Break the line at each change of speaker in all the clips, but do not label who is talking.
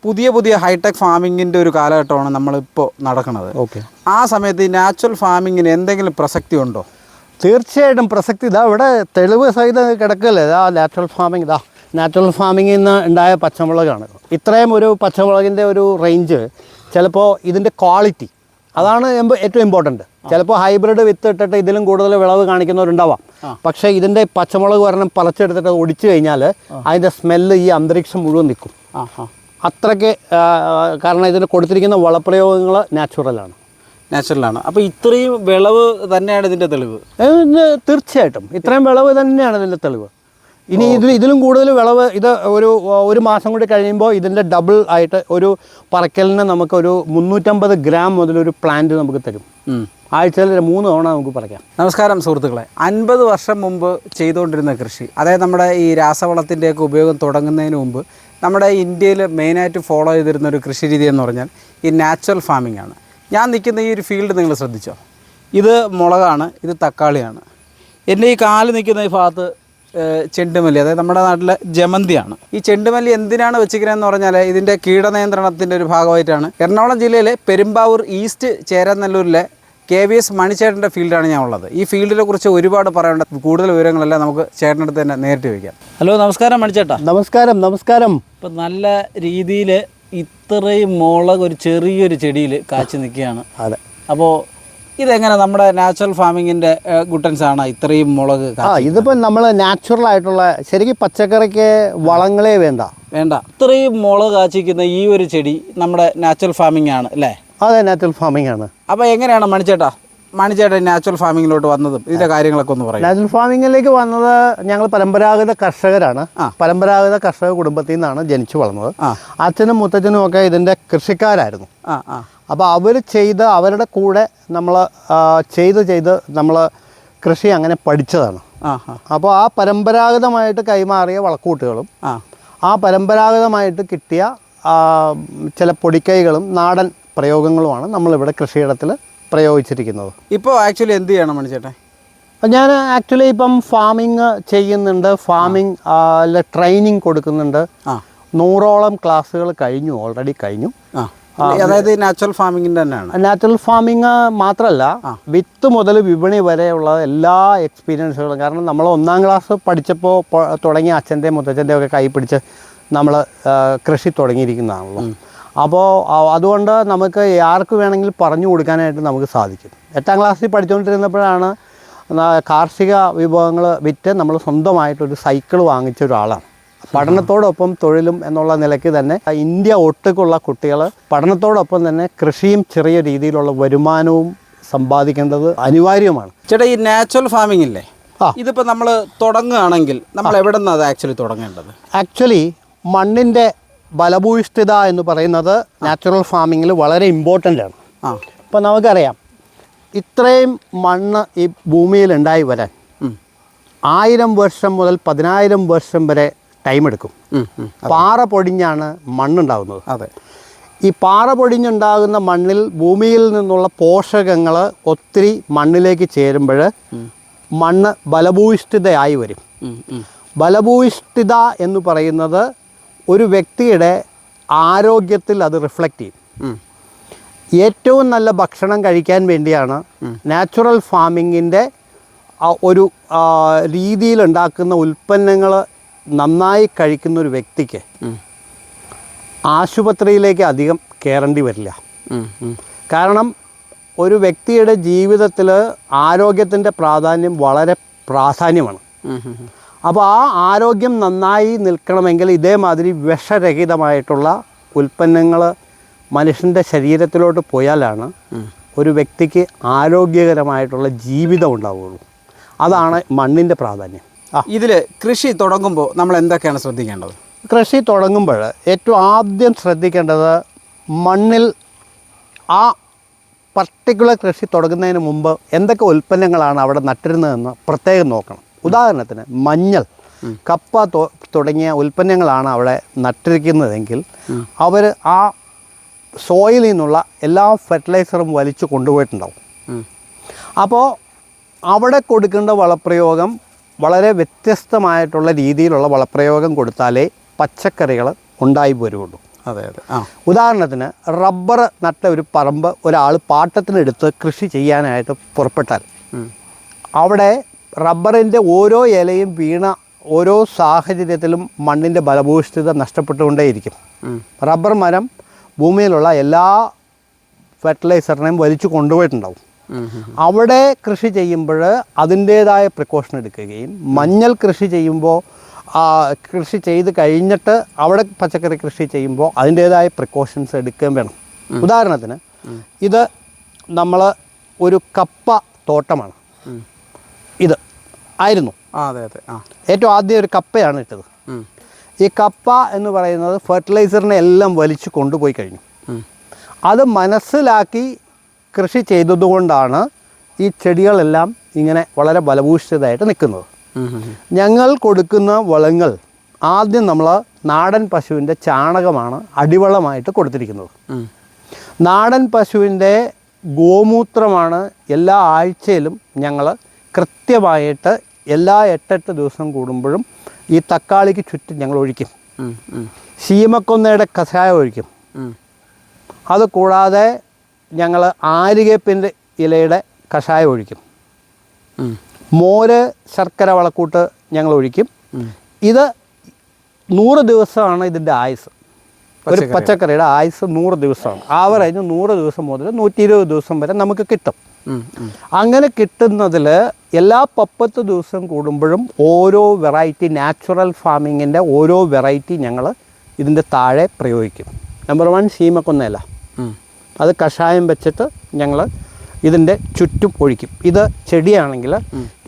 പുതിയ പുതിയ ഹൈടെക് ഫാമിങ്ങിൻ്റെ ഒരു കാലഘട്ടമാണ് നമ്മളിപ്പോൾ നടക്കുന്നത്.
ഓക്കെ,
ആ സമയത്ത് ഈ നാച്ചുറൽ ഫാമിങ്ങിന് എന്തെങ്കിലും പ്രസക്തി ഉണ്ടോ?
തീർച്ചയായിട്ടും പ്രസക്തി. ഇതാ ഇവിടെ തെളിവ് സഹിതം കിടക്കല്ലേ, ഇതാ നാച്ചുറൽ ഫാമിംഗ്. ഇതാ നാച്ചുറൽ ഫാമിങ്ങിൽ നിന്ന് ഉണ്ടായ പച്ചമുളകാണ്. ഇത്രയും ഒരു പച്ചമുളകിൻ്റെ ഒരു റേഞ്ച്, ചിലപ്പോൾ ഇതിൻ്റെ ക്വാളിറ്റി അതാണ് ഏറ്റവും ഇമ്പോർട്ടൻറ്റ്. ചിലപ്പോൾ ഹൈബ്രിഡ് വിത്ത് ഇട്ടിട്ട് ഇതിലും കൂടുതൽ വിളവ് കാണിക്കുന്നവരുണ്ടാവാം. പക്ഷേ ഇതിൻ്റെ പച്ചമുളക് ഒരെണ്ണം പറിച്ചെടുത്തിട്ട് ഒടിച്ചു കഴിഞ്ഞാൽ അതിൻ്റെ സ്മെല്ല് ഈ അന്തരീക്ഷം മുഴുവൻ നിൽക്കും. അത്രയ്ക്ക്, കാരണം ഇതിന് കൊടുത്തിരിക്കുന്ന വളപ്രയോഗങ്ങൾ നാച്ചുറലാണ്.
അപ്പോൾ ഇത്രയും വിളവ് തന്നെയാണ് ഇതിൻ്റെ തെളിവ്?
തീർച്ചയായിട്ടും ഇത്രയും വിളവ് തന്നെയാണ് ഇതിൻ്റെ തെളിവ്. ഇനി ഇതിലും കൂടുതൽ വിളവ് ഇത് ഒരു മാസം കൂടി കഴിയുമ്പോൾ ഇതിൻ്റെ ഡബിൾ ആയിട്ട് ഒരു പറക്കലിന് നമുക്കൊരു 350 ഗ്രാം മുതലൊരു പ്ലാന്റ് നമുക്ക് തരും. ആഴ്ചയിൽ 3 തവണ നമുക്ക് പറിക്കാം.
നമസ്കാരം സുഹൃത്തുക്കളെ. 50 വർഷം മുമ്പ് ചെയ്തുകൊണ്ടിരുന്ന കൃഷി, അതായത് നമ്മുടെ ഈ രാസവളത്തിൻ്റെയൊക്കെ ഉപയോഗം തുടങ്ങുന്നതിന് മുമ്പ് നമ്മുടെ ഇന്ത്യയിൽ മെയിനായിട്ട് ഫോളോ ചെയ്തിരുന്ന ഒരു കൃഷി രീതി എന്ന് പറഞ്ഞാൽ ഈ നാച്ചുറൽ ഫാമിംഗ് ആണ്. ഞാൻ നിൽക്കുന്ന ഈ ഒരു ഫീൽഡ് നിങ്ങൾ ശ്രദ്ധിച്ചോ? ഇത് മുളകാണ്, ഇത് തക്കാളിയാണ്. എൻ്റെ ഈ കാല് നിൽക്കുന്ന ഈ ഭാഗത്ത് ചെണ്ടുമല്ലി, അതായത് നമ്മുടെ നാട്ടിലെ ജമന്തിയാണ്. ഈ ചെണ്ടുമല്ലി എന്തിനാണ് വെച്ചിരിക്കുന്നതെന്ന് പറഞ്ഞാൽ ഇതിൻ്റെ കീടനിയന്ത്രണത്തിൻ്റെ ഒരു ഭാഗമായിട്ടാണ്. എറണാകുളം ജില്ലയിലെ പെരുമ്പാവൂർ ഈസ്റ്റ് ചേരാനല്ലൂരിലെ KVS മണിച്ചേട്ടൻ്റെ ഫീൽഡാണ് ഞാൻ ഉള്ളത്. ഈ ഫീൽഡിനെ കുറിച്ച് ഒരുപാട് പറയേണ്ട കൂടുതൽ വിവരങ്ങളെല്ലാം നമുക്ക് ചേട്ടൻ്റെ അടുത്ത് തന്നെ നേരിട്ട് വയ്ക്കാം. ഹലോ, നമസ്കാരം മണിച്ചേട്ടാ.
നമസ്കാരം. നമസ്കാരം.
ഇപ്പം നല്ല രീതിയിൽ ഇത്രയും മുളക് ഒരു ചെറിയൊരു ചെടിയിൽ കാച്ചു നിൽക്കുകയാണ്.
അതെ.
അപ്പോൾ ഇതെങ്ങനെ നമ്മുടെ നാച്ചുറൽ ഫാമിങ്ങിൻ്റെ ഗുട്ടൻസ് ആണ് ഇത്രയും മുളക്?
ഇതിപ്പോൾ നമ്മൾ നാച്ചുറൽ ആയിട്ടുള്ള, ശരിക്കും പച്ചക്കറിക്ക് വളങ്ങളെ വേണ്ട.
ഇത്രയും മുളക് കാച്ചിക്കുന്ന ഈ ഒരു ചെടി നമ്മുടെ നാച്ചുറൽ ഫാമിംഗ് ആണ് അല്ലേ?
അതെ, നാച്ചുറൽ ഫാമിംഗ് ആണ്.
അപ്പോൾ എങ്ങനെയാണ് മണിച്ചേട്ടൻ നാച്ചുറൽ ഫാമിങ്ങിലോട്ട് വന്നതും ഇതിൻ്റെ കാര്യങ്ങളൊക്കെ ഒന്ന് പറയാം.
നാച്ചുറൽ ഫാമിങ്ങിലേക്ക് വന്നത് ഞങ്ങൾ പരമ്പരാഗത കർഷകരാണ്. പരമ്പരാഗത കർഷക കുടുംബത്തിൽ നിന്നാണ് ജനിച്ചു വളർന്നത്. അച്ഛനും മുത്തച്ഛനും ഒക്കെ ഇതിൻ്റെ കൃഷിക്കാരായിരുന്നു. അപ്പോൾ അവർ അവരുടെ കൂടെ നമ്മൾ ചെയ്ത് നമ്മൾ കൃഷി അങ്ങനെ പഠിച്ചതാണ്. അപ്പോൾ ആ പരമ്പരാഗതമായിട്ട് കൈമാറിയ വളക്കൂട്ടുകളും ആ പരമ്പരാഗതമായിട്ട് കിട്ടിയ ചില പൊടിക്കൈകളും നാടൻ പ്രയോഗങ്ങളുമാണ് നമ്മളിവിടെ കൃഷിയിടത്തിൽ പ്രയോഗിച്ചിരിക്കുന്നത്.
ഇപ്പോൾ ആക്ച്വലി എന്ത് ചെയ്യണം മണിച്ചേട്ടൻ?
ഞാൻ ആക്ച്വലി ഇപ്പം ഫാമിങ് ചെയ്യുന്നുണ്ട്. ഫാമിങ് ട്രെയിനിങ് കൊടുക്കുന്നുണ്ട്. 100ഓളം ക്ലാസ്സുകൾ ഓൾറെഡി കഴിഞ്ഞു.
അതായത് നാച്ചുറൽ ഫാമിങ്ങിൻ്റെ തന്നെയാണ്.
നാച്ചുറൽ ഫാമിങ് മാത്രമല്ല, വിത്ത് മുതൽ വിപണി വരെയുള്ള എല്ലാ എക്സ്പീരിയൻസുകളും. കാരണം നമ്മൾ 1ാം ക്ലാസ് പഠിച്ചപ്പോൾ തുടങ്ങിയ അച്ഛൻ്റെയും മുത്തച്ഛൻ്റെയും ഒക്കെ കൈ പിടിച്ച് നമ്മൾ കൃഷി തുടങ്ങിയിരിക്കുന്നതാണല്ലോ. അപ്പോൾ അതുകൊണ്ട് നമുക്ക് ആർക്ക് വേണമെങ്കിലും പറഞ്ഞു കൊടുക്കാനായിട്ട് നമുക്ക് സാധിക്കും. 8ാം ക്ലാസ്സിൽ പഠിച്ചുകൊണ്ടിരുന്നപ്പോഴാണ് കാർഷിക വിഭവങ്ങൾ വിറ്റ് നമ്മൾ സ്വന്തമായിട്ടൊരു സൈക്കിൾ വാങ്ങിച്ച ഒരാളാണ്. പഠനത്തോടൊപ്പം തൊഴിലും എന്നുള്ള നിലയ്ക്ക് തന്നെ ഇന്ത്യ ഒട്ടുക്കുള്ള കുട്ടികൾ പഠനത്തോടൊപ്പം തന്നെ കൃഷിയും ചെറിയ രീതിയിലുള്ള വരുമാനവും സമ്പാദിക്കേണ്ടത് അനിവാര്യമാണ്.
ചേട്ടാ, ഈ നാച്ചുറൽ ഫാമിംഗ് ഇല്ലേ, ഇതിപ്പോൾ നമ്മൾ തുടങ്ങുകയാണെങ്കിൽ നമ്മൾ എവിടെ നിന്നാണ് അത് ആക്ച്വലി തുടങ്ങേണ്ടത്?
ആക്ച്വലി മണ്ണിൻ്റെ ബലഭൂയിഷ്ഠിത എന്ന് പറയുന്നത് നാച്ചുറൽ ഫാമിങ്ങിൽ വളരെ ഇമ്പോർട്ടൻ്റ് ആണ്. ഇപ്പം നമുക്കറിയാം, ഇത്രയും മണ്ണ് ഈ ഭൂമിയിൽ ഉണ്ടായി വരാൻ 1000 വർഷം മുതൽ 10000 വർഷം വരെ ടൈം എടുക്കും. പാറ പൊടിഞ്ഞാണ് മണ്ണുണ്ടാകുന്നത്.
അതെ.
ഈ പാറ പൊടിഞ്ഞുണ്ടാകുന്ന മണ്ണിൽ ഭൂമിയിൽ നിന്നുള്ള പോഷകങ്ങൾ ഒത്തിരി മണ്ണിലേക്ക് ചേരുമ്പോൾ മണ്ണ് ബലഭൂയിഷ്ഠിതയായി വരും. ബലഭൂയിഷ്ഠിത എന്ന് പറയുന്നത് ഒരു വ്യക്തിയുടെ ആരോഗ്യത്തിൽ അത് റിഫ്ലക്റ്റ് ചെയ്യും. ഏറ്റവും നല്ല ഭക്ഷണം കഴിക്കാൻ വേണ്ടിയാണ് നാച്ചുറൽ ഫാമിങ്ങിൻ്റെ ഒരു രീതിയിലുണ്ടാക്കുന്ന ഉൽപ്പന്നങ്ങൾ നന്നായി കഴിക്കുന്ന ഒരു വ്യക്തിക്ക് ആശുപത്രിയിലേക്ക് അധികം കയറേണ്ടി വരില്ല. കാരണം ഒരു വ്യക്തിയുടെ ജീവിതത്തിൽ ആരോഗ്യത്തിൻ്റെ പ്രാധാന്യം വളരെ പ്രാധാന്യമാണ്. അപ്പോൾ ആ ആരോഗ്യം നന്നായി നിൽക്കണമെങ്കിൽ ഇതേമാതിരി വിഷരഹിതമായിട്ടുള്ള ഉൽപ്പന്നങ്ങൾ മനുഷ്യൻ്റെ ശരീരത്തിലോട്ട് പോയാലാണ് ഒരു വ്യക്തിക്ക് ആരോഗ്യകരമായിട്ടുള്ള ജീവിതം ഉണ്ടാവുകയുള്ളൂ. അതാണ് മണ്ണിൻ്റെ പ്രാധാന്യം.
ഇതിൽ കൃഷി തുടങ്ങുമ്പോൾ നമ്മൾ എന്തൊക്കെയാണ് ശ്രദ്ധിക്കേണ്ടത്?
കൃഷി തുടങ്ങുമ്പോൾ ഏറ്റവും ആദ്യം ശ്രദ്ധിക്കേണ്ടത് മണ്ണിൽ ആ പർട്ടിക്കുലർ കൃഷി തുടങ്ങുന്നതിന് മുമ്പ് എന്തൊക്കെ ഉൽപ്പന്നങ്ങളാണ് അവിടെ നട്ടിരുന്നതെന്ന് പ്രത്യേകം നോക്കണം. ഉദാഹരണത്തിന് മഞ്ഞൾ, കപ്പ തുടങ്ങിയ ഉൽപ്പന്നങ്ങളാണ് അവിടെ നട്ടിരിക്കുന്നതെങ്കിൽ അവർ ആ സോയിലിൽ നിന്നുള്ള എല്ലാ ഫെർട്ടിലൈസറും വലിച്ചു കൊണ്ടുപോയിട്ടുണ്ടാവും. അപ്പോൾ അവിടെ കൊടുക്കേണ്ട വളപ്രയോഗം വളരെ വ്യത്യസ്തമായിട്ടുള്ള രീതിയിലുള്ള വളപ്രയോഗം കൊടുത്താലേ പച്ചക്കറികൾ ഉണ്ടായി വരുള്ളൂ.
അതെ അതെ ആ
ഉദാഹരണത്തിന് റബ്ബർ നട്ട ഒരു പറമ്പ് ഒരാൾ പാട്ടത്തിനെടുത്ത് കൃഷി ചെയ്യാനായിട്ട് പുറപ്പെട്ടാൽ അവിടെ റബ്ബറിൻ്റെ ഓരോ ഇലയും വീണ ഓരോ സാഹചര്യത്തിലും മണ്ണിൻ്റെ ഫലഭൂയിഷ്ഠത നഷ്ടപ്പെട്ടുകൊണ്ടേയിരിക്കും. റബ്ബർ മരം ഭൂമിയിലുള്ള എല്ലാ ഫെർട്ടിലൈസറിനെയും വലിച്ചു കൊണ്ടുപോയിട്ടുണ്ടാവും. അവിടെ കൃഷി ചെയ്യുമ്പോൾ അതിൻ്റേതായ പ്രിക്കോഷൻ എടുക്കുകയും മഞ്ഞൾ കൃഷി ചെയ്യുമ്പോൾ കൃഷി ചെയ്ത് കഴിഞ്ഞിട്ട് അവിടെ പച്ചക്കറി കൃഷി ചെയ്യുമ്പോൾ അതിൻ്റേതായ പ്രിക്കോഷൻസ് എടുക്കുകയും വേണം. ഉദാഹരണത്തിന് ഇത് നമ്മൾ ഒരു കപ്പ തോട്ടമാണ്. ഇത് ആയിരുന്നു
അതെ അതെ
ഏറ്റവും ആദ്യം ഒരു കപ്പയാണ് ഇട്ടത്. ഈ കപ്പ എന്ന് പറയുന്നത് ഫെർട്ടിലൈസറിനെ എല്ലാം വലിച്ചു കൊണ്ടുപോയി കഴിഞ്ഞു. അത് മനസ്സിലാക്കി കൃഷി ചെയ്തതുകൊണ്ടാണ് ഈ ചെടികളെല്ലാം ഇങ്ങനെ വളരെ ഫലഭൂയിഷ്ഠിതമായിട്ട് നിൽക്കുന്നത്. ഞങ്ങൾ കൊടുക്കുന്ന വളങ്ങൾ ആദ്യം നമ്മൾ നാടൻ പശുവിൻ്റെ ചാണകമാണ് അടിവളമായിട്ട് കൊടുത്തിരിക്കുന്നത്. നാടൻ പശുവിൻ്റെ ഗോമൂത്രമാണ് എല്ലാ ആഴ്ചയിലും ഞങ്ങൾ കൃത്യമായിട്ട് എല്ലാ 8 ദിവസം കൂടുമ്പോഴും ഈ തക്കാളിക്ക് ചുറ്റും ഞങ്ങൾ ഒഴിക്കും. ശീമക്കൊന്നയുടെ കഷായം ഒഴിക്കും. അത് കൂടാതെ ഞങ്ങൾ ആര്യവേപ്പിൻ്റെ ഇലയുടെ കഷായം ഒഴിക്കും. മോര് ശർക്കര വളക്കൂട്ട് ഞങ്ങൾ ഒഴിക്കും. ഇത് 100 ദിവസമാണ് ഇതിൻ്റെ ആയുസ്. ഒരു പച്ചക്കറിയുടെ ആയുസ് 100 ദിവസമാണ്. ആവറേജ് 100 ദിവസം മുതൽ 120 ദിവസം വരെ നമുക്ക് കിട്ടും. അങ്ങനെ കിട്ടുന്നതിൽ എല്ലാ 30 ദിവസം കൂടുമ്പോഴും ഓരോ വെറൈറ്റി നാച്ചുറൽ ഫാമിങ്ങിൻ്റെ ഓരോ വെറൈറ്റി ഞങ്ങൾ ഇതിൻ്റെ താഴെ പ്രയോഗിക്കും. നമ്പർ 1 ശീമക്കൊന്നയില, അത് കഷായം വെച്ചിട്ട് ഞങ്ങൾ ഇതിൻ്റെ ചുറ്റും ഒഴിക്കും. ഇത് ചെടിയാണെങ്കിൽ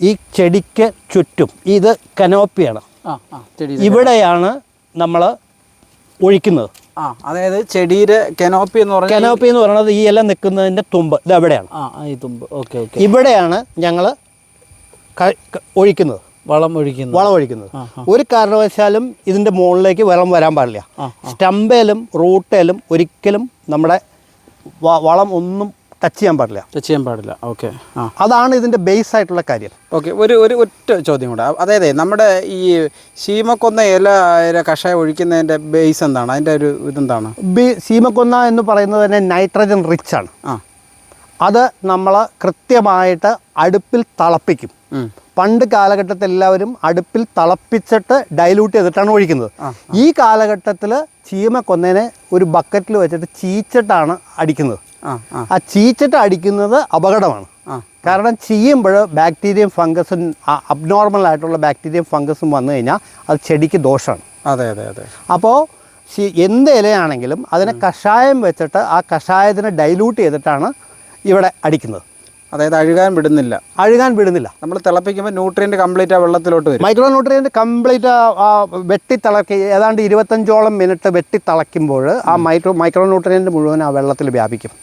ഈ ചെടിക്ക് ചുറ്റും ഇത് കനോപ്പിയാണ്, ഇവിടെയാണ് നമ്മൾ ഒഴിക്കുന്നത്.
അതായത് ചെടിയുടെ കനോപ്പി എന്ന് പറഞ്ഞാൽ
കനോപ്പി എന്ന് പറയുന്നത് ഈ ഇല നിൽക്കുന്നതിൻ്റെ തുമ്പ് ഇത് എവിടെയാണ്,
ഈ തുമ്പ്
ഇവിടെയാണ് ഞങ്ങൾ ഒഴിക്കുന്നത്, വളം ഒഴിക്കുന്നത്. ഒരു കാരണവശാലും ഇതിൻ്റെ മുകളിലേക്ക് വെള്ളം വരാൻ പാടില്ല. സ്റ്റമ്പേലും റൂട്ടേലും ഒരിക്കലും നമ്മുടെ വളം ഒന്നും ടച്ച് ചെയ്യാൻ പാടില്ല.
ഓക്കെ,
അതാണ് ഇതിൻ്റെ ബേസ് ആയിട്ടുള്ള കാര്യം.
ഓക്കെ, ഒരു ഒറ്റ ചോദ്യം കൂടെ. അതായത് നമ്മുടെ ഈ ശീമക്കൊന്ന ഇല കഷായം ഒഴിക്കുന്നതിൻ്റെ ബേസ് എന്താണ്, അതിൻ്റെ ഒരു ഇതെന്താണ്?
ശീമക്കൊന്ന എന്ന് പറയുന്നത് തന്നെ നൈട്രജൻ റിച്ച് ആണ്. അത് നമ്മൾ കൃത്യമായിട്ട് അടുപ്പിൽ തിളപ്പിക്കും. പണ്ട് കാലഘട്ടത്തിൽ എല്ലാവരും അടുപ്പിൽ തിളപ്പിച്ചിട്ട് ഡൈലൂട്ട് ചെയ്തിട്ടാണ് ഒഴിക്കുന്നത്. ഈ കാലഘട്ടത്തിൽ ചീമക്കൊന്നേനെ ഒരു ബക്കറ്റിൽ വെച്ചിട്ട് ചീച്ചിട്ടാണ് അടിക്കുന്നത്. ആ ചീച്ചിട്ട് അടിക്കുന്നത് അപകടമാണ്. കാരണം ചെയ്യുമ്പോൾ ബാക്ടീരിയയും ഫംഗസും അബ്നോർമൽ ആയിട്ടുള്ള ബാക്ടീരിയയും ഫംഗസും വന്നു കഴിഞ്ഞാൽ അത് ചെടിക്ക് ദോഷമാണ്.
അതെ അതെ അതെ.
അപ്പോൾ എന്ത് ഇലയാണെങ്കിലും അതിനെ കഷായം വെച്ചിട്ട് ആ കഷായത്തിനെ ഡൈലൂട്ട് ചെയ്തിട്ടാണ് ഇവിടെ അടിക്കുന്നത്.
അതായത് അഴുകാൻ വിടുന്നില്ല. നമ്മൾ തിളപ്പിക്കുമ്പോൾ ന്യൂട്രിയൻ്റ് കംപ്ലീറ്റ് ആ വെള്ളത്തിലോട്ട് വരും.
മൈക്രോ ന്യൂട്രിയൻ്റ് കംപ്ലീറ്റ് വെട്ടിത്തിളക്കി ഏതാണ്ട് 25ഓളം മിനിറ്റ് വെട്ടിത്തിളയ്ക്കുമ്പോൾ ആ മൈക്രോ ന്യൂട്രിയൻ്റ് മുഴുവൻ ആ വെള്ളത്തിൽ വ്യാപിക്കും.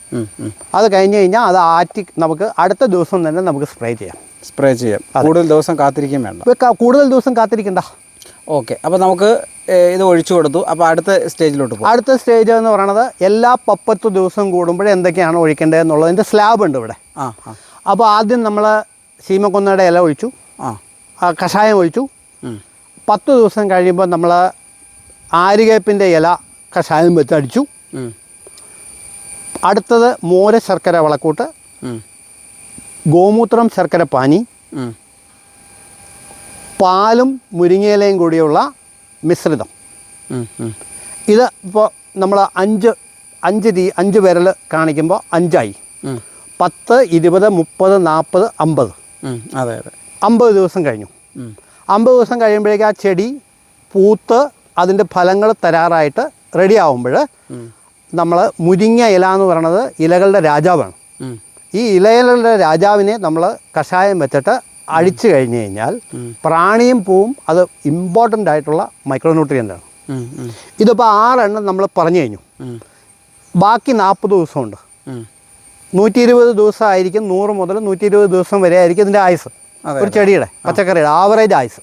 അത് കഴിഞ്ഞ് കഴിഞ്ഞാൽ അത് ആറ്റി നമുക്ക് അടുത്ത ദിവസം തന്നെ നമുക്ക് സ്പ്രേ ചെയ്യാം.
കൂടുതൽ ദിവസം കാത്തിരിക്കാൻ വേണ്ട.
കൂടുതൽ ദിവസം കാത്തിരിക്കണ്ട.
ഓക്കെ, അപ്പോൾ നമുക്ക് ഇത് ഒഴിച്ചു കൊടുത്തു. അപ്പോൾ അടുത്ത സ്റ്റേജിലോട്ട് പോകും.
അടുത്ത സ്റ്റേജ് എന്ന് പറയുന്നത് എല്ലാ 30 ദിവസം കൂടുമ്പോഴേ എന്തൊക്കെയാണ് ഒഴിക്കേണ്ടത് എന്നുള്ളതിൻ്റെ സ്ലാബ് ഉണ്ട് ഇവിടെ. അപ്പോൾ ആദ്യം നമ്മൾ ശീമക്കൊന്നയുടെ ഇല ഒഴിച്ചു, കഷായം ഒഴിച്ചു. 10 ദിവസം കഴിയുമ്പോൾ നമ്മൾ ആര്യവേപ്പിൻ്റെ ഇല കഷായം വെച്ച് അടിച്ചു. അടുത്തത് മോര് ശർക്കര വളക്കൂട്ട്, ഗോമൂത്രം ശർക്കര പാനി, പാലും മുരിങ്ങയിലയും കൂടിയുള്ള മിശ്രിതം. ഇത് ഇപ്പോൾ നമ്മൾ 5 വിരൽ കാണിക്കുമ്പോൾ 5ആയി. 10, 20, 30, 40, 50.
അതെ അതെ.
50 ദിവസം കഴിഞ്ഞു. 50 ദിവസം കഴിയുമ്പോഴേക്കും ആ ചെടി പൂത്ത് അതിൻ്റെ ഫലങ്ങൾ തരാറായിട്ട് റെഡി ആകുമ്പോൾ നമ്മൾ മുരിങ്ങ ഇല എന്ന് പറയുന്നത് ഇലകളുടെ രാജാവാണ്. ഈ ഇലകളുടെ രാജാവിനെ നമ്മൾ കഷായം വെച്ചിട്ട് അഴിച്ചു കഴിഞ്ഞ് കഴിഞ്ഞാൽ പ്രാണിയും പൂവും അത് ഇമ്പോർട്ടൻ്റ് ആയിട്ടുള്ള മൈക്രോ ന്യൂട്രിയൻ്റാണ്. ഇതിപ്പോൾ 6 എണ്ണം നമ്മൾ പറഞ്ഞു കഴിഞ്ഞു. ബാക്കി 40 ദിവസമുണ്ട്. 120 ദിവസം ആയിരിക്കും. 100 മുതൽ 120 ദിവസം വരെ ആയിരിക്കും ഇതിൻ്റെ ആയുസ്. ഒരു ചെടിയുടെ പച്ചക്കറിയുടെ ആവറേജ് ആയുസ്.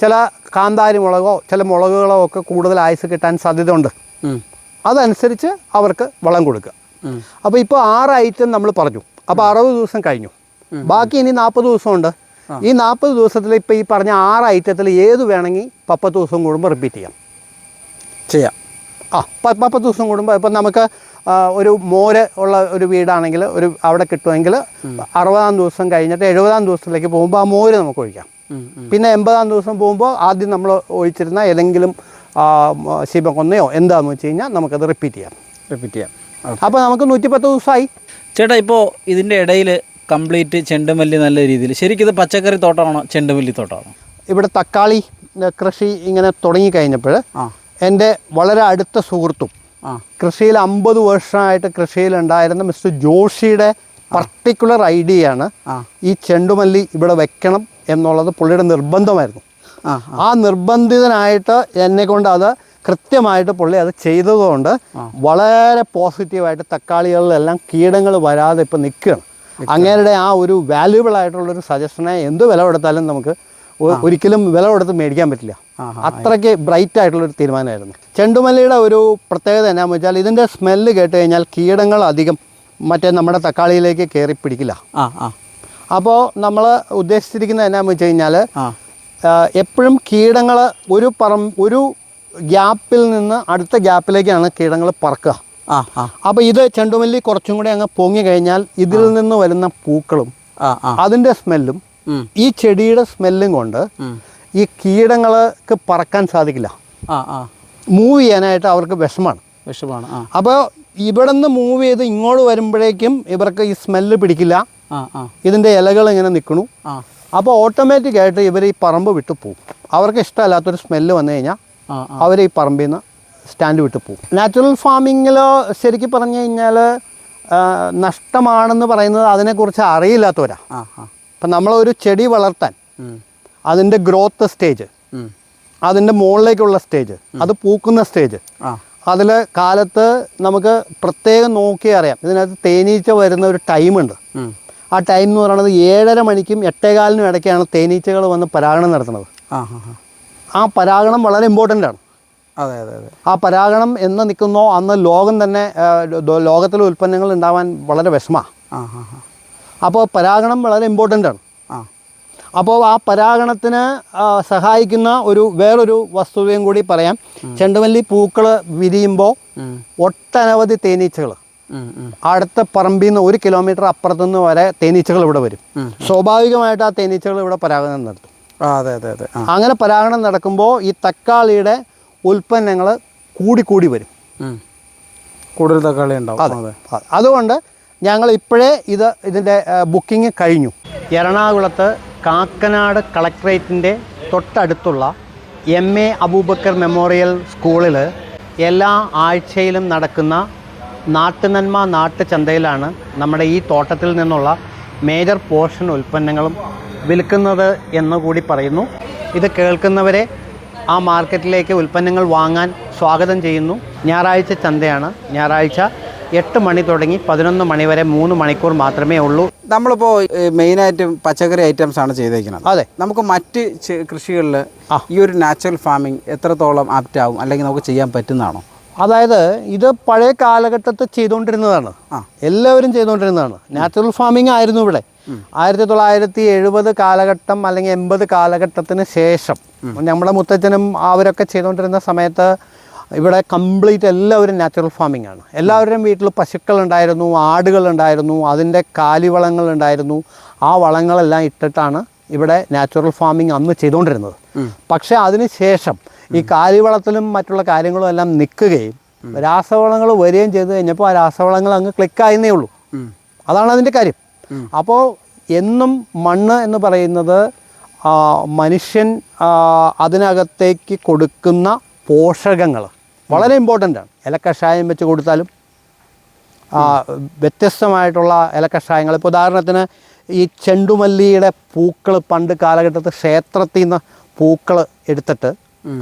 ചില കാന്താരി മുളകോ ചില മുളകുകളോ ഒക്കെ കൂടുതൽ ആയുസ് കിട്ടാൻ സാധ്യതയുണ്ട്. അതനുസരിച്ച് അവർക്ക് വളം കൊടുക്കുക. അപ്പോൾ ഇപ്പോൾ 6 ഐറ്റം നമ്മൾ പറഞ്ഞു. അപ്പോൾ 60 ദിവസം കഴിഞ്ഞു. ബാക്കി ഇനി 40 ദിവസമുണ്ട്. ഈ 40 ദിവസത്തിൽ ഇപ്പോൾ ഈ പറഞ്ഞ 6 ഐറ്റത്തിൽ ഏത് വേണമെങ്കിൽ 30 ദിവസം കൂടുമ്പോൾ റിപ്പീറ്റ് ചെയ്യാം. 10 ദിവസം കൂടുമ്പോൾ ഇപ്പം നമുക്ക് ഒരു മോര് ഉള്ള ഒരു വീടാണെങ്കിൽ അവിടെ കിട്ടുമെങ്കിൽ 60-ാം ദിവസം കഴിഞ്ഞിട്ട് 70-ാം ദിവസത്തിലേക്ക് പോകുമ്പോൾ ആ മോര് നമുക്ക് ഒഴിക്കാം. പിന്നെ 80-ാം ദിവസം പോകുമ്പോൾ ആദ്യം നമ്മൾ ഒഴിച്ചിരുന്ന ഏതെങ്കിലും ശിവകൊന്നയോ എന്താണെന്ന് വെച്ച് കഴിഞ്ഞാൽ നമുക്കത് റിപ്പീറ്റ് ചെയ്യാം. അപ്പോൾ നമുക്ക് 110 ദിവസമായി.
ചേട്ടാ, ഇപ്പോൾ ഇതിൻ്റെ ഇടയിൽ കംപ്ലീറ്റ് ചെണ്ടുമല്ലി നല്ല രീതിയിൽ ശരിക്കും ഇത് പച്ചക്കറി തോട്ടമാണോ ചെണ്ടുമല്ലി തോട്ടമാണോ?
ഇവിടെ തക്കാളി കൃഷി ഇങ്ങനെ തുടങ്ങിക്കഴിഞ്ഞപ്പോൾ എൻ്റെ വളരെ അടുത്ത സുഹൃത്തും കൃഷിയിൽ 50 വർഷമായിട്ട് കൃഷിയിലുണ്ടായിരുന്ന മിസ്റ്റർ ജോഷിയുടെ പർട്ടിക്കുലർ ഐഡിയയാണ് ഈ ചെണ്ടുമല്ലി ഇവിടെ വെക്കണം എന്നുള്ളത് പുള്ളിയുടെ നിർബന്ധമായിരുന്നു. ആ നിർബന്ധിതനായിട്ട് എന്നെ കൊണ്ട് അത് കൃത്യമായിട്ട് പുള്ളി അത് ചെയ്തതുകൊണ്ട് വളരെ പോസിറ്റീവായിട്ട് തക്കാളികളിലെല്ലാം കീടങ്ങൾ വരാതെ ഇപ്പം നിൽക്കുകയാണ്. അങ്ങേരുടെ ആ ഒരു വാല്യുബിൾ ആയിട്ടുള്ളൊരു സജഷനെ എന്ത് വില കൊടുത്താലും നമുക്ക് ഒരിക്കലും വില കൊടുത്ത് മേടിക്കാൻ പറ്റില്ല. അത്രയ്ക്ക് ബ്രൈറ്റ് ആയിട്ടുള്ളൊരു തീരുമാനമായിരുന്നു. ചെണ്ടുമല്ലിയുടെ ഒരു പ്രത്യേകത എന്നാന്ന് വെച്ചാൽ ഇതിൻ്റെ സ്മെല്ല് കേട്ട് കഴിഞ്ഞാൽ കീടങ്ങൾ അധികം മറ്റേ നമ്മുടെ തക്കാളിയിലേക്ക് കയറി പിടിക്കില്ല. അപ്പോൾ നമ്മൾ ഉദ്ദേശിച്ചിരിക്കുന്നത് എന്നാന്ന് വെച്ച് കഴിഞ്ഞാൽ എപ്പോഴും കീടങ്ങൾ ഒരു ഗ്യാപ്പിൽ നിന്ന് അടുത്ത ഗ്യാപ്പിലേക്കാണ് കീടങ്ങൾ പറക്കുക. അപ്പോൾ ഇത് ചെണ്ടുമല്ലി കുറച്ചും കൂടി അങ്ങ് പൊങ്ങി കഴിഞ്ഞാൽ ഇതിൽ നിന്ന് വരുന്ന പൂക്കളും അതിൻ്റെ സ്മെല്ലും ഈ ചെടിയുടെ സ്മെല്ലും കൊണ്ട് ഈ കീടങ്ങൾക്ക് പറക്കാൻ സാധിക്കില്ല. മൂവ് ചെയ്യാനായിട്ട് അവർക്ക് വിഷമാണ്. അപ്പോൾ ഇവിടെ നിന്ന് മൂവ് ചെയ്ത് ഇങ്ങോട്ട് വരുമ്പോഴേക്കും ഇവർക്ക് ഈ സ്മെല്ല് പിടിക്കില്ല. ഇതിൻ്റെ ഇലകൾ ഇങ്ങനെ നിൽക്കണു. അപ്പോൾ ഓട്ടോമാറ്റിക്കായിട്ട് ഇവർ ഈ പറമ്പ് വിട്ടു പോകും. അവർക്ക് ഇഷ്ടമല്ലാത്തൊരു സ്മെല്ല് വന്നു കഴിഞ്ഞാൽ അവർ ഈ പറമ്പിൽ നിന്ന് സ്റ്റാൻഡ് വിട്ടു പോകും. നാച്ചുറൽ ഫാമിങ്ങിൽ ശരിക്കും പറഞ്ഞു കഴിഞ്ഞാൽ നഷ്ടമാണെന്ന് പറയുന്നത് അതിനെക്കുറിച്ച് അറിയില്ലാത്തവരാ. അപ്പം നമ്മളൊരു ചെടി വളർത്താൻ അതിൻ്റെ ഗ്രോത്ത് സ്റ്റേജ്, അതിൻ്റെ മുകളിലേക്കുള്ള സ്റ്റേജ്, അത് പൂക്കുന്ന സ്റ്റേജ്, അതിൽ കാലത്ത് നമുക്ക് പ്രത്യേകം നോക്കി അറിയാം. ഇതിനകത്ത് തേനീച്ച വരുന്ന ഒരു ടൈമുണ്ട്. ആ ടൈം എന്ന് പറയുന്നത് 7:30 മണിക്കും 8:15 ഇടയ്ക്കാണ് തേനീച്ചകൾ വന്ന് പരാഗണം നടത്തുന്നത്. ആ പരാഗണം വളരെ ഇമ്പോർട്ടൻ്റ് ആണ്. ആ പരാഗണം എന്ന് നിൽക്കുന്നോ അന്ന് ലോകം തന്നെ ലോകത്തിലെ ഉൽപ്പന്നങ്ങൾ ഉണ്ടാവാൻ വളരെ വിഷമമാണ്. അപ്പോൾ പരാഗണം വളരെ ഇമ്പോർട്ടൻ്റ് ആണ്. അപ്പോൾ ആ പരാഗണത്തിന് സഹായിക്കുന്ന വേറൊരു വസ്തുതയും കൂടി പറയാം. ചെണ്ടുമല്ലി പൂക്കൾ വിരിയുമ്പോൾ ഒട്ടനവധി തേനീച്ചകൾ അടുത്ത പറമ്പിൽ നിന്ന് 1 കിലോമീറ്റർ അപ്പുറത്തുനിന്ന് വരെ തേനീച്ചകൾ ഇവിടെ വരും. സ്വാഭാവികമായിട്ട് ആ തേനീച്ചകൾ ഇവിടെ പരാഗണം നടത്തും. അങ്ങനെ പരാഗണം നടക്കുമ്പോൾ ഈ തക്കാളിയുടെ ഉൽപ്പന്നങ്ങൾ കൂടി വരും.
കൂടുതൽ തക്കാളി ഉണ്ടാവും.
അതുകൊണ്ട് ഞങ്ങൾ ഇപ്പോഴേ ഇതിൻ്റെ ബുക്കിംഗ് കഴിഞ്ഞു. എറണാകുളത്ത് കാക്കനാട് കളക്ട്രേറ്റിൻ്റെ തൊട്ടടുത്തുള്ള MA അബൂബക്കർ മെമ്മോറിയൽ സ്കൂളിൽ എല്ലാ ആഴ്ചയിലും നടക്കുന്ന നാട്ടുനന്മ നാട്ടുചന്തയിലാണ് നമ്മുടെ ഈ തോട്ടത്തിൽ നിന്നുള്ള മേജർ പോർഷൻ ഉൽപ്പന്നങ്ങളും വിൽക്കുന്നത് എന്നുകൂടി പറയുന്നു. ഇത് കേൾക്കുന്നവരെ ആ മാർക്കറ്റിലേക്ക് ഉൽപ്പന്നങ്ങൾ വാങ്ങാൻ സ്വാഗതം ചെയ്യുന്നു. ഞായറാഴ്ച ചന്തയാണ്. ഞായറാഴ്ച 8 മണി തുടങ്ങി 11 മണി വരെ 3 മണിക്കൂർ മാത്രമേ ഉള്ളൂ.
നമ്മളിപ്പോൾ മെയിനായിട്ടും പച്ചക്കറി ഐറ്റംസ് ആണ് ചെയ്തേക്കുന്നത്.
അതെ,
നമുക്ക് മറ്റ് കൃഷികളിൽ ഈ ഒരു നാച്ചുറൽ ഫാമിംഗ് എത്രത്തോളം ആപ്റ്റ് ആവും, അല്ലെങ്കിൽ നമുക്ക് ചെയ്യാൻ പറ്റുന്നതാണോ?
അതായത് ഇത് പഴയ കാലഘട്ടത്തിൽ ചെയ്തുകൊണ്ടിരുന്നതാണ്. എല്ലാവരും ചെയ്തുകൊണ്ടിരുന്നതാണ്. നാച്ചുറൽ ഫാമിംഗ് ആയിരുന്നു ഇവിടെ. 1970 കാലഘട്ടം അല്ലെങ്കിൽ 80 കാലഘട്ടത്തിന് ശേഷം നമ്മുടെ മുത്തച്ഛനും അവരൊക്കെ ചെയ്തുകൊണ്ടിരുന്ന സമയത്ത് ഇവിടെ കംപ്ലീറ്റ് എല്ലാവരും നാച്ചുറൽ ഫാമിംഗ് ആണ്. എല്ലാവരുടെയും വീട്ടിൽ പശുക്കളുണ്ടായിരുന്നു, ആടുകളുണ്ടായിരുന്നു, അതിൻ്റെ കാലിവളങ്ങളുണ്ടായിരുന്നു. ആ വളങ്ങളെല്ലാം ഇട്ടിട്ടാണ് ഇവിടെ നാച്ചുറൽ ഫാമിംഗ് അന്ന് ചെയ്തുകൊണ്ടിരുന്നത്. പക്ഷേ അതിന് ശേഷം ഈ കാലിവളത്തിലും മറ്റുള്ള കാര്യങ്ങളും എല്ലാം നിൽക്കുകയും രാസവളങ്ങൾ വരികയും ചെയ്ത് കഴിഞ്ഞപ്പോൾ ആ രാസവളങ്ങൾ അങ്ങ് ക്ലിക്കായെന്നേ ഉള്ളൂ. അതാണ് അതിൻ്റെ കാര്യം. അപ്പോൾ എന്നും മണ്ണ് എന്ന് പറയുന്നത് മനുഷ്യൻ അതിനകത്തേക്ക് കൊടുക്കുന്ന പോഷകങ്ങൾ വളരെ ഇമ്പോർട്ടൻ്റ് ആണ്. ഇലക്കഷായം വെച്ച് കൊടുത്താലും വ്യത്യസ്തമായിട്ടുള്ള ഇലക്കഷായങ്ങൾ. ഇപ്പോൾ ഉദാഹരണത്തിന് ഈ ചെണ്ടുമല്ലിയുടെ പൂക്കൾ പണ്ട് കാലഘട്ടത്തിൽ ക്ഷേത്രത്തിൽ നിന്ന് പൂക്കൾ എടുത്തിട്ട്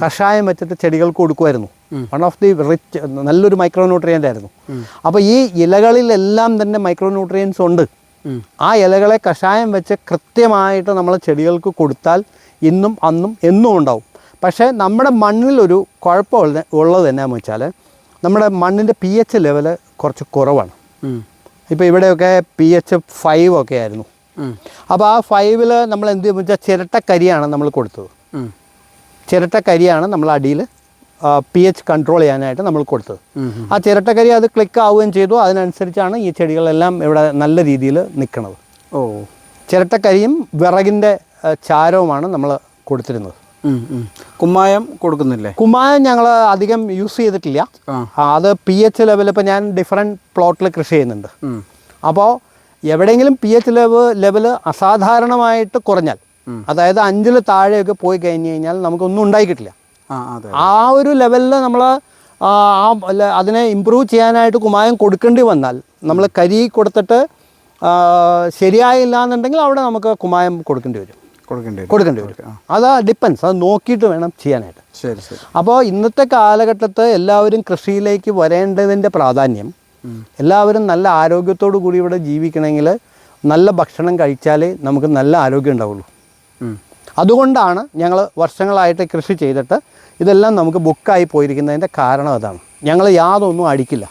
കഷായം വെച്ചിട്ട് ചെടികൾക്ക് കൊടുക്കുമായിരുന്നു. വൺ ഓഫ് ദി റിച്ച് നല്ലൊരു മൈക്രോ ന്യൂട്രിയൻ്റ് ആയിരുന്നു. അപ്പോൾ ഈ ഇലകളിലെല്ലാം തന്നെ മൈക്രോ ന്യൂട്രിയൻസ് ഉണ്ട്. ആ ഇലകളെ കഷായം വെച്ച് കൃത്യമായിട്ട് നമ്മൾ ചെടികൾക്ക് കൊടുത്താൽ ഇന്നും അന്നും എന്നും ഉണ്ടാവും. പക്ഷേ നമ്മുടെ മണ്ണിലൊരു കുഴപ്പം ഉള്ളത് എന്നാന്ന് വെച്ചാൽ നമ്മുടെ മണ്ണിൻ്റെ pH ലെവല് കുറച്ച് കുറവാണ്. ഇപ്പോൾ ഇവിടെയൊക്കെ pH 5 ഒക്കെ ആയിരുന്നു. അപ്പോൾ ആ 5-ൽ നമ്മൾ എന്ത് വെച്ചാൽ ചിരട്ടക്കരിയാണ് നമ്മൾ കൊടുത്തത്. ചിരട്ടക്കരിയാണ് നമ്മൾ അടിയിൽ pH കൺട്രോൾ ചെയ്യാനായിട്ട് നമ്മൾ കൊടുത്തത്. ആ ചിരട്ടക്കരി അത് ക്ലിക്ക് ആവുകയും ചെയ്തു. അതിനനുസരിച്ചാണ് ഈ ചെടികളെല്ലാം ഇവിടെ നല്ല രീതിയിൽ നിൽക്കുന്നത്.
ഓ,
ചിരട്ടക്കരിയും വിറകിൻ്റെ ചാരവുമാണ് നമ്മൾ കൊടുത്തിരുന്നത്.
കുമ്മായം കൊടുക്കുന്നില്ലേ?
കുമ്മായം ഞങ്ങൾ അധികം യൂസ് ചെയ്തിട്ടില്ല. അത് pH ലെവൽ ഇപ്പോൾ ഞാൻ ഡിഫറെൻറ്റ് പ്ലോട്ടിൽ കൃഷി ചെയ്യുന്നുണ്ട്. അപ്പോൾ എവിടെയെങ്കിലും pH ലെവൽ അസാധാരണമായിട്ട് കുറഞ്ഞാൽ, അതായത് 5-ൽ താഴെയൊക്കെ പോയി കഴിഞ്ഞ് കഴിഞ്ഞാൽ നമുക്കൊന്നും ഉണ്ടായിക്കിട്ടില്ല. ആ ഒരു ലെവലിൽ നമ്മൾ അതിനെ ഇമ്പ്രൂവ് ചെയ്യാനായിട്ട് കുമ്മായം കൊടുക്കേണ്ടി വന്നാൽ, നമ്മൾ കരി കൊടുത്തിട്ട് ശരിയായില്ല എന്നുണ്ടെങ്കിൽ അവിടെ നമുക്ക് കുമ്മായം കൊടുക്കേണ്ടി വരും. അത് ഡിപ്പെൻസ്, അത് നോക്കിയിട്ട് വേണം ചെയ്യാനായിട്ട്.
ശരി.
അപ്പോൾ ഇന്നത്തെ കാലഘട്ടത്ത് എല്ലാവരും കൃഷിയിലേക്ക് വരേണ്ടതിൻ്റെ പ്രാധാന്യം, എല്ലാവരും നല്ല ആരോഗ്യത്തോടു കൂടി ഇവിടെ ജീവിക്കണമെങ്കിൽ നല്ല ഭക്ഷണം കഴിച്ചാലേ നമുക്ക് നല്ല ആരോഗ്യം ഉണ്ടാവുള്ളൂ. അതുകൊണ്ടാണ് ഞങ്ങൾ വർഷങ്ങളായിട്ട് കൃഷി ചെയ്തിട്ട് ഇതെല്ലാം നമുക്ക് ബുക്കായി പോയിരിക്കുന്നതിൻ്റെ കാരണം അതാണ്. ഞങ്ങൾ യാതൊന്നും അടിക്കില്ല.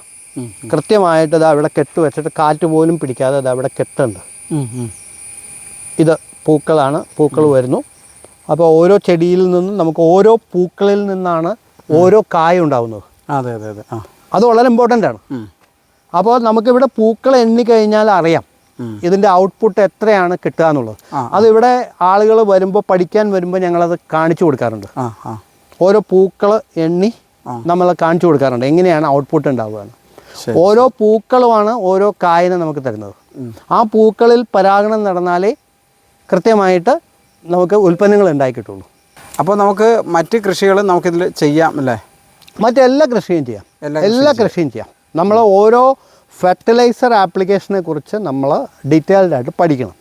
കൃത്യമായിട്ട് ഇത് അവിടെ കെട്ട് വെച്ചിട്ട് കാറ്റ് പോലും പിടിക്കാതെ ഇത് അവിടെ കെട്ടുണ്ട്. ഇത് പൂക്കളാണ്, പൂക്കൾ വരുന്നു. അപ്പോൾ ഓരോ ചെടിയിൽ നിന്നും നമുക്ക് ഓരോ പൂക്കളിൽ നിന്നാണ് ഓരോ കായ ഉണ്ടാവുന്നത്.
അതെ.
അത് വളരെ ഇമ്പോർട്ടൻ്റ് ആണ്. അപ്പോൾ നമുക്കിവിടെ പൂക്കൾ എണ്ണിക്കഴിഞ്ഞാൽ അറിയാം ഇതിൻ്റെ ഔട്ട്പുട്ട് എത്രയാണ് കിട്ടുക എന്നുള്ളത്. അതിവിടെ ആളുകൾ വരുമ്പോൾ, പഠിക്കാൻ വരുമ്പോൾ ഞങ്ങളത് കാണിച്ചു കൊടുക്കാറുണ്ട്. ഓരോ പൂക്കൾ എണ്ണി നമ്മൾ കാണിച്ചു കൊടുക്കാറുണ്ട് എങ്ങനെയാണ് ഔട്ട്പുട്ട് ഉണ്ടാവുക. ഓരോ പൂക്കളുമാണ് ഓരോ കായനെ നമുക്ക് തരുന്നത്. ആ പൂക്കളിൽ പരാഗണം നടന്നാലേ കൃത്യമായിട്ട് നമുക്ക് ഉൽപ്പന്നങ്ങൾ ഉണ്ടായി കിട്ടുള്ളൂ.
അപ്പോൾ നമുക്ക് മറ്റ് കൃഷികളും നമുക്കിതിൽ ചെയ്യാം അല്ലേ?
മറ്റെല്ലാ കൃഷിയും ചെയ്യാം, എല്ലാ കൃഷിയും ചെയ്യാം. നമ്മൾ ഓരോ ഫെർട്ടിലൈസർ ആപ്ലിക്കേഷനെ കുറിച്ച് നമ്മൾ ഡീറ്റെയിൽഡ് ആയിട്ട് പഠിക്കണം.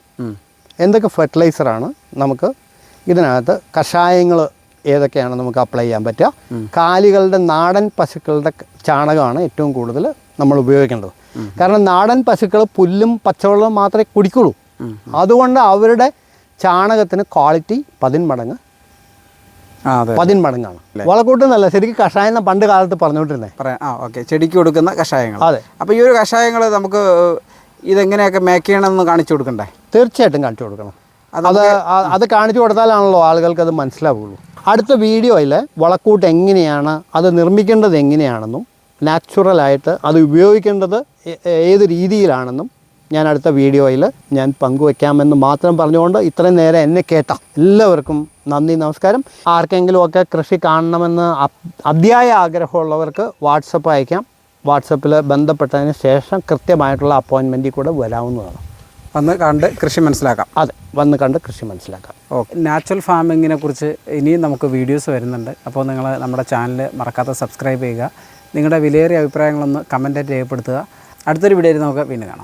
എന്തൊക്കെ ഫെർട്ടിലൈസറാണ് നമുക്ക് ഇതിനകത്ത്, കഷായങ്ങൾ ഏതൊക്കെയാണ് നമുക്ക് അപ്ലൈ ചെയ്യാൻ പറ്റുക. കാലികളുടെ, നാടൻ പശുക്കളുടെ ചാണകമാണ് ഏറ്റവും കൂടുതൽ നമ്മൾ ഉപയോഗിക്കേണ്ടത്. കാരണം നാടൻ പശുക്കൾ പുല്ലും പച്ചവെള്ളവും മാത്രമേ കുടിക്കുള്ളൂ. അതുകൊണ്ട് അവരുടെ ചാണകത്തിന് ക്വാളിറ്റി 10 മടങ്ങാണ്. വളക്കൂട്ടെന്നല്ല, ശരിക്കും കഷായം പണ്ട് കാലത്ത് പറഞ്ഞുകൊണ്ടിരുന്നേ.
ചെടിക്ക് കൊടുക്കുന്ന കഷായങ്ങൾ.
അതെ.
അപ്പോൾ ഈ ഒരു കഷായങ്ങൾ നമുക്ക് ഇതെങ്ങനെയൊക്കെ മേക്ക് ചെയ്യണമെന്ന് കാണിച്ചു കൊടുക്കണ്ടേ?
തീർച്ചയായിട്ടും കാണിച്ചു കൊടുക്കണം. അത് കാണിച്ചു കൊടുത്താലാണല്ലോ ആളുകൾക്ക് അത് മനസ്സിലാവുള്ളൂ. അടുത്ത വീഡിയോയിൽ വളക്കൂട്ട് എങ്ങനെയാണ്, അത് നിർമ്മിക്കേണ്ടത് എങ്ങനെയാണെന്നും നാച്ചുറലായിട്ട് അത് ഉപയോഗിക്കേണ്ടത് ഏത് രീതിയിലാണെന്നും ഞാൻ അടുത്ത വീഡിയോയിൽ ഞാൻ പങ്കുവയ്ക്കാമെന്ന് മാത്രം പറഞ്ഞുകൊണ്ട് ഇത്രയും നേരം എന്നെ കേട്ട എല്ലാവർക്കും നന്ദി, നമസ്കാരം. ആർക്കെങ്കിലുമൊക്കെ കൃഷി കാണണമെന്ന് അതിയായ ആഗ്രഹമുള്ളവർക്ക് വാട്സപ്പ് അയക്കാം. വാട്സപ്പിൽ ബന്ധപ്പെട്ടതിന് ശേഷം കൃത്യമായിട്ടുള്ള അപ്പോയിൻമെൻറ്റിൽ കൂടെ വരാവുന്നതാണ്.
വന്ന് കണ്ട് കൃഷി മനസ്സിലാക്കാം.
അതെ, വന്ന് കണ്ട് കൃഷി മനസ്സിലാക്കാം.
ഓക്കെ. നാച്ചുറൽ ഫാമിങ്ങിനെ കുറിച്ച് ഇനിയും നമുക്ക് വീഡിയോസ് വരുന്നുണ്ട്. അപ്പോൾ നിങ്ങൾ നമ്മുടെ ചാനൽ മറക്കാതെ സബ്സ്ക്രൈബ് ചെയ്യുക. നിങ്ങളുടെ വിലയേറിയ അഭിപ്രായങ്ങളൊന്ന് കമൻറ്റായിട്ട് രേഖപ്പെടുത്തുക. അടുത്തൊരു വീഡിയോയിൽ നമുക്ക് വീണ്ടും കാണാം.